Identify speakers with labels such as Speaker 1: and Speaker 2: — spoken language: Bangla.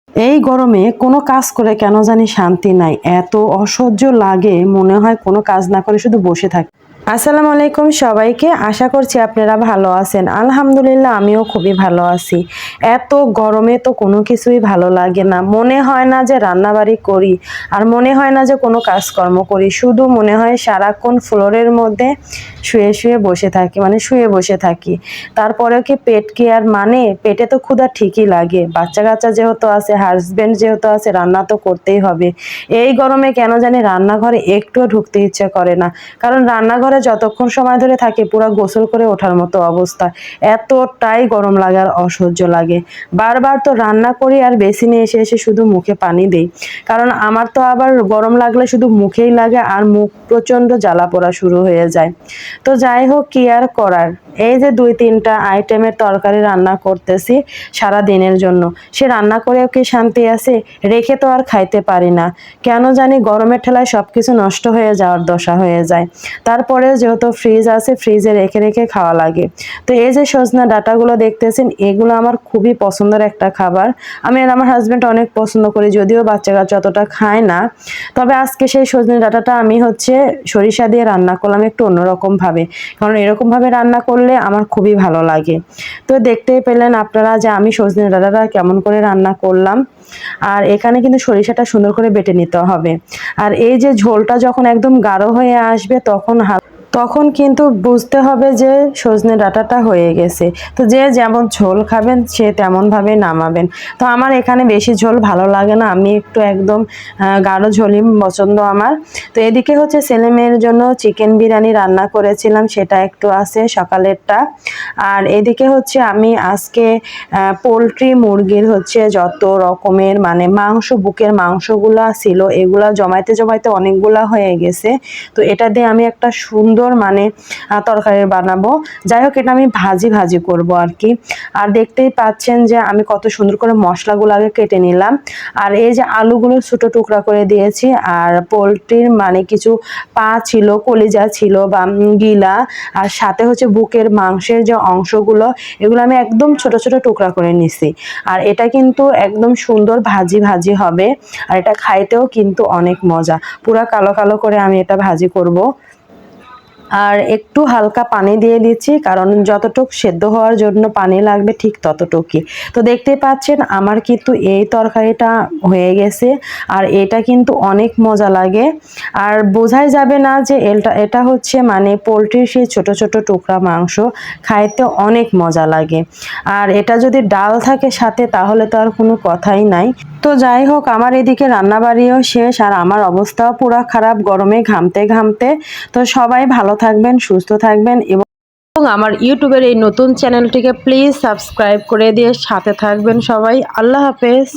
Speaker 1: এই গরমে কোনো কাজ করে কেন জানি শান্তি নাই, এত অসহ্য লাগে, মনে হয় কোনো কাজ না করে শুধু বসে থাকি। আসসালামু আলাইকুম সবাইকে, আশা করছি আপনারা ভালো আছেন। আলহামদুলিল্লাহ আমিও খুবই ভালো আছি। এত গরমে তো কোনো কিছুই ভালো লাগে না, মনে হয় না যে রান্নাবাড়ি করি, আর মনে হয় না যে কোনো কাজকর্ম করি, শুধু মনে হয় সারাক্ষণ ফ্লোরের মধ্যে শুয়ে শুয়ে বসে থাকি, মানে শুয়ে বসে থাকি। তারপরেও কি পেট কি আর মানে, পেটে তো ক্ষুধা ঠিকই লাগে, বাচ্চা কাচ্চা যেহেতু আছে, হাজবেন্ড যেহেতু আছে, রান্না তো করতেই হবে। এই গরমে কেন জানি রান্নাঘরে একটুও ঢুকতে ইচ্ছে করে না, কারণ রান্নাঘরে যতক্ষণ সময় ধরে থাকে পুরো গোসল করে ওঠার মতো অবস্থা, এতটাই গরম লাগে আর অসহ্য লাগে। বারবার তো রান্না করি আর বেসিনে এসে এসে শুধু মুখে পানি দেই, কারণ আমার তো আবার গরম লাগলে শুধু মুখেই লাগে আর মুখ প্রচন্ড জ্বালা পোড়া শুরু হয়ে যায়। তো যাই হোক, কি আর করার, এই যে 2-3টা আইটেমের তরকারি রান্না করতেছি সারা দিনের জন্য, সে রান্না করেও কি শান্তি আছে? রেখে তো আর খাইতে পারি না, কেন জানি গরমের ঠেলায় সবকিছু নষ্ট হয়ে যাওয়ার দশা হয়ে যায়। তারপরে যেহেতু ফ্রিজ আছে, ফ্রিজে রেখে রেখে খাওয়া লাগে। তো এই যে সজনা ডাঁটাগুলো দেখতেছেন, এগুলো আমার খুবই পছন্দের একটা খাবার, আমি আর আমার হাজবেন্ড অনেক পছন্দ করি, যদিও বাচ্চা কাচ্চা অতটা খায় না। তবে আজকে সেই সজনে ডাঁটাটা আমি সরিষা দিয়ে রান্না করলাম একটু অন্যরকম ভাবে, কারণ এরকম ভাবে রান্না করলে আমার খুবই ভালো লাগে। তো দেখতেই পেলেন আপনারা যে আমি সজনে ডাঁটাটা কেমন করে রান্না করলাম। আর এখানে কিন্তু সরিষাটা সুন্দর করে বেটে নিতে হবে। আর এই যে ঝোলটা যখন একদম গাঢ় হয়ে আসবে তখন কিন্তু বুঝতে হবে যে সজনে ডাঁটাটা হয়ে গেছে। তো যে যেমন ঝোল খাবেন সে তেমন ভাবে নামাবেন। তো আমার এখানে বেশি ঝোল ভালো লাগে না, আমি একটু একদম গাঢ় ঝোলই পছন্দ আমার। তো এদিকে ছেলে মেয়ের জন্য চিকেন বিরিয়ানি রান্না করেছিলাম, সেটা একটু আছে সকালেরটা। আর এদিকে আমি আজকে পোলট্রি মুরগির যত রকমের মানে মাংস, বুকের মাংসগুলা ছিল, এগুলা জমাইতে জমাইতে অনেকগুলা হয়ে গেছে। তো এটা দিয়ে আমি একটা সুন্দর মানে তরকারি বানাবো। যাই হোক, এটা আমি ভাজি ভাজি করব আর কি। আর দেখতেই পাচ্ছেন যে আমি কত সুন্দর করে মশলাগুলো আগে কেটে নিলাম। আর এই যে আলুগুলো ছোট টুকরা করে দিয়েছি, আর পোলট্রির মানে কিছু পা ছিল, কলিজা ছিল বা গিলা, আর সাথে বুকের মাংসের যে অংশগুলো, এগুলো আমি একদম ছোট ছোট টুকরা করে নিছি। আর এটা কিন্তু একদম সুন্দর ভাজি ভাজি হবে, আর এটা খাইতেও কিন্তু অনেক মজা। পুরা কালো কালো করে আমি এটা ভাজি করব। আর একটু হালকা পানি দিয়ে দিচ্ছি, কারণ যতটুক সেদ্ধ হওয়ার জন্য পানি লাগবে ঠিক ততটুকুই। তো দেখতেই পাচ্ছেন আমার কিন্তু এই তরকারিটা হয়ে গেছে, আর এটা কিন্তু অনেক মজা লাগে। আর বোঝাই যাবে না যে এটা মানে পোলট্রির সেই ছোট ছোট টুকরা মাংস, খাইতে অনেক মজা লাগে। আর এটা যদি ডাল থাকে সাথে, তাহলে তো আর কোনো কথাই নাই। তো যাই হোক, আমার এদিকে রান্নাবাড়িও শেষ, আর আমার অবস্থাও পুরো খারাপ গরমে ঘামতে ঘামতে। তো সবাই ভালো থাকবেন, সুস্থ থাকবেন, এবং আমার ইউটিউবের এই নতুন চ্যানেলটিকে প্লিজ সাবস্ক্রাইব করে দিয়ে সাথে থাকবেন সবাই। আল্লাহ হাফেজ।